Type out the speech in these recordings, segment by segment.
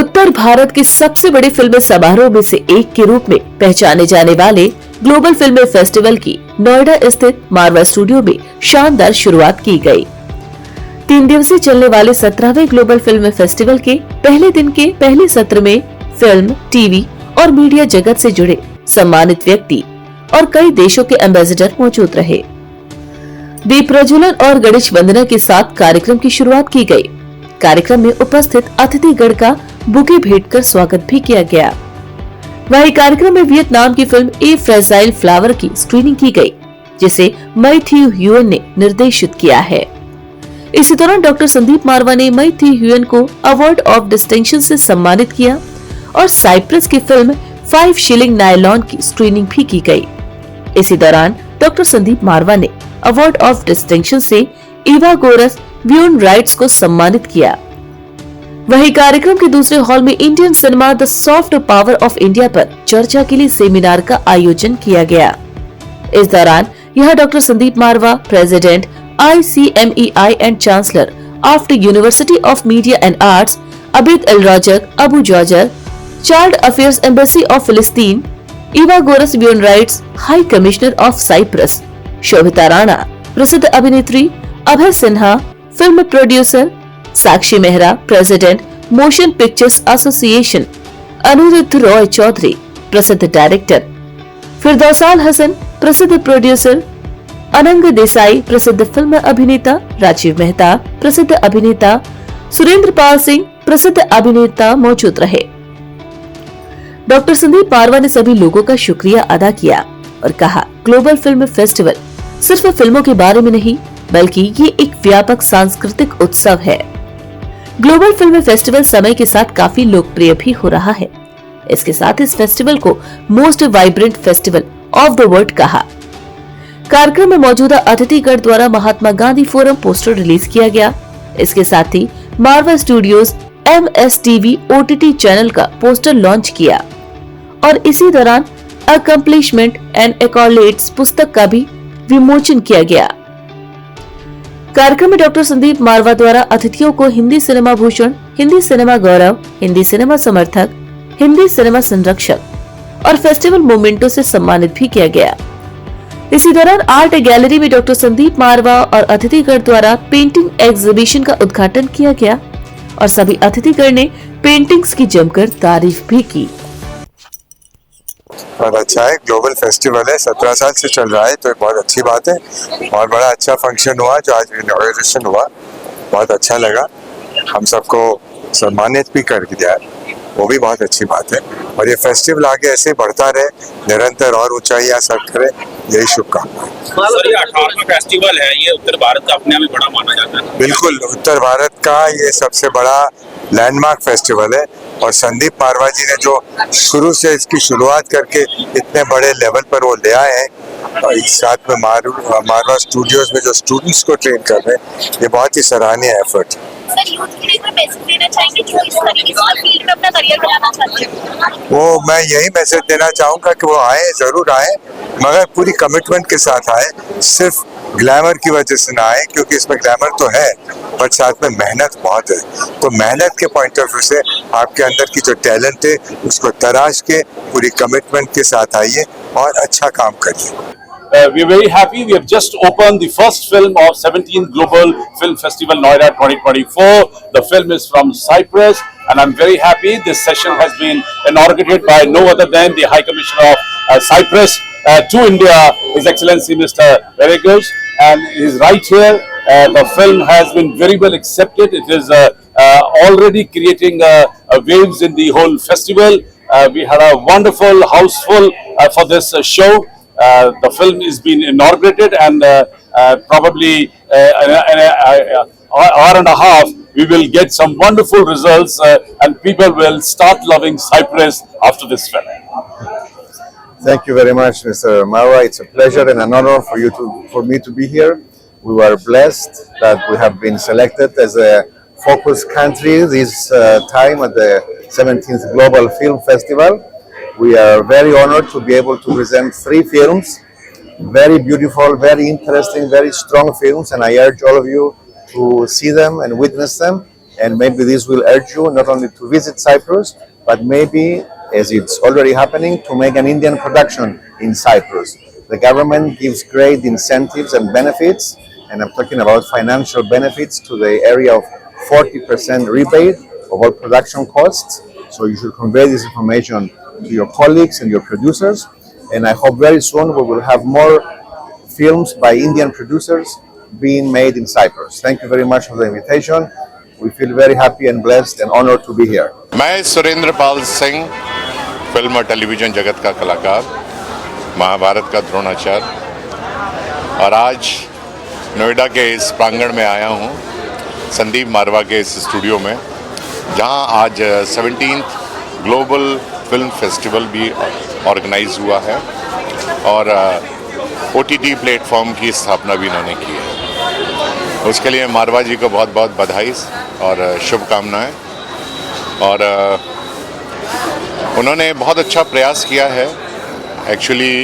उत्तर भारत के सबसे बड़े फिल्म समारोह में से एक के रूप में पहचाने जाने वाले ग्लोबल फिल्म फेस्टिवल की नोएडा स्थित मारवा स्टूडियो में शानदार शुरुआत की गई। 3 दिवसीय चलने वाले 17वें ग्लोबल फिल्म फेस्टिवल के पहले दिन के पहले सत्र में फिल्म, टीवी और मीडिया जगत से जुड़े सम्मानित व्यक्ति और कई देशों के एम्बेसडर मौजूद रहे। दीप प्रज्वलन और गणेश वंदना के साथ कार्यक्रम की शुरुआत की गई। कार्यक्रम में उपस्थित अतिथिगण का बुके भेंट कर स्वागत भी किया गया। वहीं कार्यक्रम में वियतनाम की फिल्म ए फ्रेजाइल फ्लावर की स्क्रीनिंग की गई, जिसे मैथ्यू ह्यूएन ने निर्देशित किया है। इसी दौरान डॉक्टर संदीप मारवा ने मैथ्यू ह्यूएन को अवार्ड ऑफ डिस्टिंक्शन से सम्मानित किया और साइप्रस की फिल्म 5 शिलिंग नायलॉन की स्क्रीनिंग भी की गई। इसी दौरान डॉक्टर संदीप मारवा ने अवार्ड ऑफ डिस्टिंक्शन से ईवा गोरस व्यून राइट्स को सम्मानित किया। वहीं कार्यक्रम के दूसरे हॉल में Indian cinema the soft power of India पर चर्चा के लिए सेमिनार का आयोजन किया गया। इस दौरान यहां doctor Sandeep Marwah, president ICMEI and chancellor AAFT University of Media and Arts Abid Al Razak Abu Jarjour, child affairs embassy of फिलिस्तीन, Evagoras Vryonides high commissioner of Cyprus, Shobhita Rana, प्रसिद्ध अभिनेत्री Abhay Sinha, film producer Sakshi Mehra, president Motion Pictures Association, Anirudh Roy Chowdhury, प्रसिद्ध director, फिरदौसाल Hasan, प्रसिद्ध producer, अनंग देसाई, प्रसिद्ध film अभिनेता, राजीव मेहता, प्रसिद्ध अभिनेता, सुरेंद्र पाल सिंह, प्रसिद्ध अभिनेता मौजूद रहे। डॉक्टर संदीप मारवा ने सभी लोगों का शुक्रिया अदा किया और कहा, ग्लोबल फिल्म फेस्टिवल सिर्फ फिल्मों के बारे में नहीं, बल्कि ये एक व्यापक सांस्कृतिक उत्सव है। ग्लोबल फिल्म फेस्टिवल समय के साथ काफी लोकप्रिय भी हो रहा है। इसके साथ इस फेस्टिवल को most vibrant festival of the world कहा। कार्यक्रम में मौजूदा अतिथिगण द्वारा Mahatma Gandhi forum poster release किया गया। इसके साथ ही मारवा स्टूडियोज MSTV OTT चैनल का पोस्टर लॉन्च किया और इसी दौरान अकम्प्लिशमेंट एंड एक्कॉलेड्स पुस्तक का भी विमोचन किया गया। कार्यक्रम में डॉक्टर संदीप मारवा द्वारा अतिथियों को हिंदी सिनेमा भूषण, हिंदी सिनेमा गौरव, हिंदी सिनेमा समर्थक, हिंदी सिनेमा संरक्षक और फेस्टिवल मोमेंटो से सम्मानित भी किया गया। इसी दौरान आर्ट गैलरी में डॉक्टर संदीप मारवा और अतिथिगण द्वारा पेंटिंग एग्जीबिशन का उद्घाटन किया गया और सभी अतिथिगण ने पेंटिंग्स की जमकर तारीफ भी की। बहुत अच्छा है, ग्लोबल फेस्टिवल है, 17 साल से चल रहा है, तो बहुत अच्छी बात है और बड़ा अच्छा फंक्शन हुआ जो आज इनॉग्रेशन हुआ, बहुत अच्छा लगा। हम सबको सम्मानित भी कर दिया, वो भी बहुत अच्छी बात है और ये फेस्टिवल आगे ऐसे बढ़ता रहे, निरंतर और ऊंचाइयां सर करे, यही शुभकामनाएं। सर, ये 18वां फेस्टिवल है, ये उत्तर भारत का अपने आप में बड़ा माना जाता है। बिल्कुल, उत्तर भारत का ये सबसे बड़ा लैंडमार्क फेस्टिवल है और संदीप मारवा जी ने जो शुरू से इसकी शुरुआत करके इतने बड़े लेवल पर वो ले आए हैं और साथ में मारवा स्टूडियोज में जो स्टूडेंट्स को ट्रेन कर रहे हैं, ये बहुत ही सराहनीय एफर्ट है। सर, यूथ के लिए कोई मैसेज देना चाहेंगे जो इस तरीके से फील्ड में अपना करियर बनाना चाहते हैं? वो मैं यही मैसेज देना चाहूँगा कि वो आए, जरूर आए, मगर पूरी कमिटमेंट के साथ आए, सिर्फ ग्लैमर की वजह से ना आए, क्योंकि इसमें ग्लैमर तो है बट साथ में मेहनत बहुत है। तो मेहनत के पॉइंट ऑफ व्यू से आपके अंदर की जो टैलेंट है उसको तराश के पूरी कमिटमेंट के साथ आइए और अच्छा काम करिए। We are very happy. We have just opened the first film of 17th Global Film Festival Noida 2024. The film is from Cyprus and I'm very happy. This session has been inaugurated by no other than the High Commissioner of Cyprus to India, His Excellency Mr. Verigos, and he is right here. The film has been very well accepted. It is already creating waves in the whole festival. We had a wonderful house full for this show. The film is being inaugurated and probably an hour and a half we will get some wonderful results and people will start loving Cyprus after this film. Thank you very much, Mr. Marwa. It's a pleasure and an honor for me to be here. We were blessed that we have been selected as a focus country this time at the 17th Global Film Festival. We are very honored to be able to present 3 films, very beautiful, very interesting, very strong films, and I urge all of you to see them and witness them and maybe this will urge you not only to visit Cyprus, but maybe, as it's already happening, to make an Indian production in Cyprus. The government gives great incentives and benefits, and I'm talking about financial benefits to the area of 40% rebate of all production costs. So you should convey this information to your colleagues and your producers. And I hope very soon we will have more films by Indian producers being made in Cyprus. Thank you very much for the invitation. We feel very happy and blessed and honored to be here. मैं Surendra Pal Singh, film और television जगत का कलाकार, महाभारत का द्रोणाचार्य, और आज नोएडा के इस प्रांगण में आया हूँ, संदीप मारवा के इस स्टूडियो में, जहाँ आज 17th ग्लोबल फिल्म फेस्टिवल भी ऑर्गेनाइज हुआ है और OTT प्लेटफॉर्म की स्थापना भी इन्होंने की है। उसके लिए मारवा जी को बहुत बहुत बधाई और शुभकामनाएं। और उन्होंने बहुत अच्छा प्रयास किया है। एक्चुअली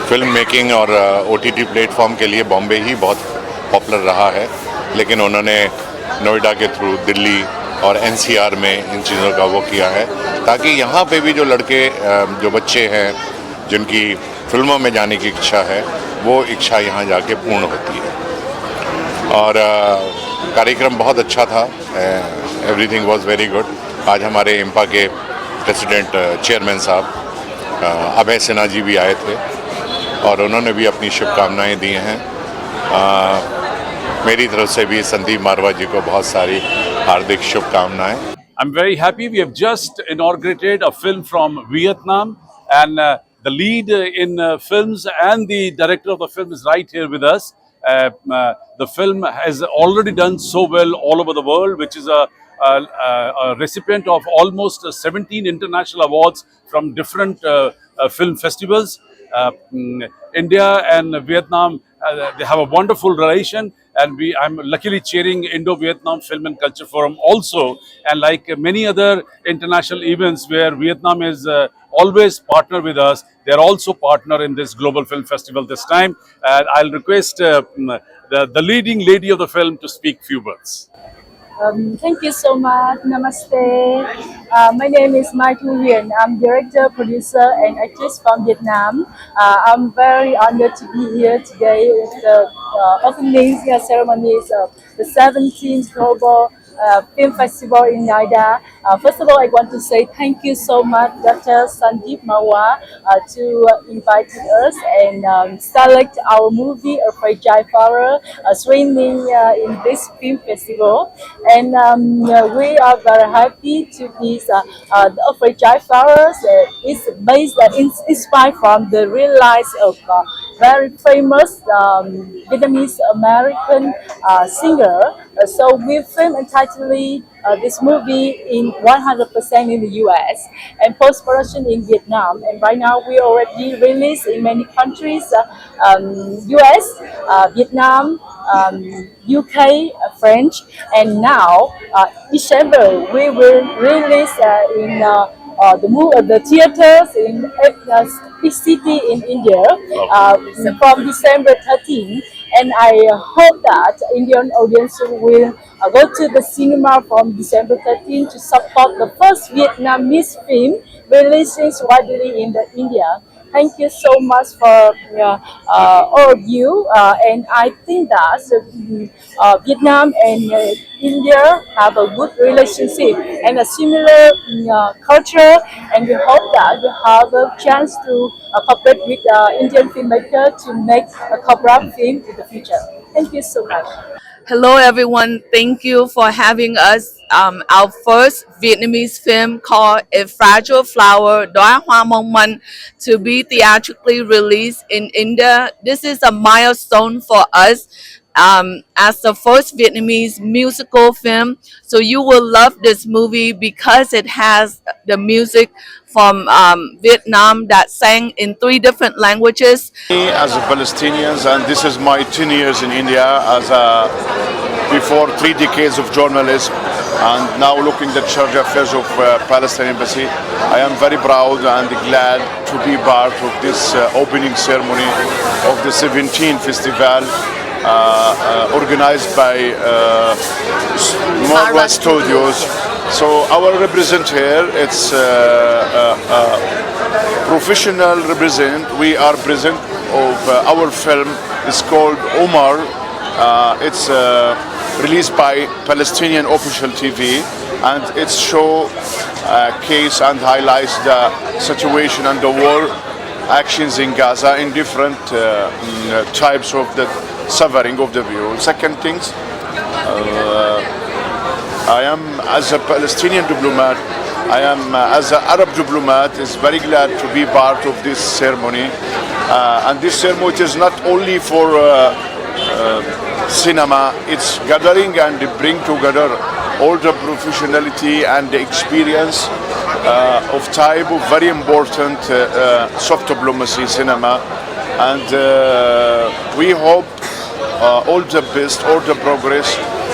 फिल्म मेकिंग और OTT प्लेटफॉर्म के लिए बॉम्बे ही बहुत पॉपुलर रहा है, लेकिन उन्होंने नोएडा के थ्रू दिल्ली और NCR में इन चीज़ों का वो किया है, ताकि यहाँ पे भी जो लड़के जो बच्चे हैं जिनकी फिल्मों में जाने की इच्छा है, वो इच्छा यहाँ जाके पूर्ण होती है। और कार्यक्रम बहुत अच्छा था, एवरीथिंग वाज वेरी गुड। आज हमारे इम्पा के प्रेसिडेंट चेयरमैन साहब अभय सिन्हा जी भी आए थे और उन्होंने भी अपनी शुभकामनाएं दी हैं। मेरी तरफ से भी संदीप मारवा जी को बहुत सारी हार्दिक शुभकामनाएं। I'm very happy. We have just inaugurated a film from Vietnam, and the lead in films and the director of the film is right here with us. The film has already done so well all over the world, which is a recipient of almost 17 international awards from different film festivals. India and Vietnam, they have a wonderful relation, and I'm luckily chairing Indo-Vietnam Film and Culture Forum also, and like many other international events where Vietnam is always partner with us, they're also partner in this Global Film Festival this time. And I'll request the leading lady of the film to speak few words. Thank you so much. Namaste. My name is Mai Thu Huyền. I'm director, producer, and actress from Vietnam. I'm very honored to be here today at the opening ceremonies of the 17th Global Film Festival in Noida. First of all, I want to say thank you so much, Dr. Sandeep Marwa, to invite us and select our movie, A Fragile Flower, screening in this film festival. And we are very happy to be the Fragile Flowers. It's based, inspired from the real life of very famous Vietnamese American singer. So we filmed entirely this movie in 100% in the US and post-production in Vietnam. And right now we already released in many countries, US, Vietnam, UK, French, and now December we will release in the theaters in each city in India from December 13. And I hope that Indian audience will go to the cinema from December 13 to support the first Vietnamese film releasing widely in India. Thank you so much for all of you, and I think that Vietnam and India have a good relationship and a similar culture, and we hope that we have a chance to cooperate with Indian filmmakers to make a cooperative film in the future. Thank you so much. Hello everyone, thank you for having us. Our first Vietnamese film called A Fragile Flower, Đóa Hoa Mong Manh, to be theatrically released in India. This is a milestone for us as the first Vietnamese musical film. So you will love this movie because it has the music from Vietnam that sang in 3 different languages. Me as a Palestinian, and this is my 10 years in India as before 3 decades of journalism, and now looking at the Sharjah affairs of Palestine Embassy. I am very proud and glad to be part of this opening ceremony of the 17th festival. organized by Marwa Studios. So our represent here, it's professional represent. We are present of our film. It's called Omar. It's released by Palestinian official TV, and it show case and highlights the situation and the war actions in Gaza in different types of the suffering of the view. Second things, I am as a Palestinian diplomat, I am as an Arab diplomat is very glad to be part of this ceremony. And this ceremony is not only for cinema, it's gathering and bring together all the professionality and the experience of type of very important soft diplomacy cinema. And we hope all the best, all the progress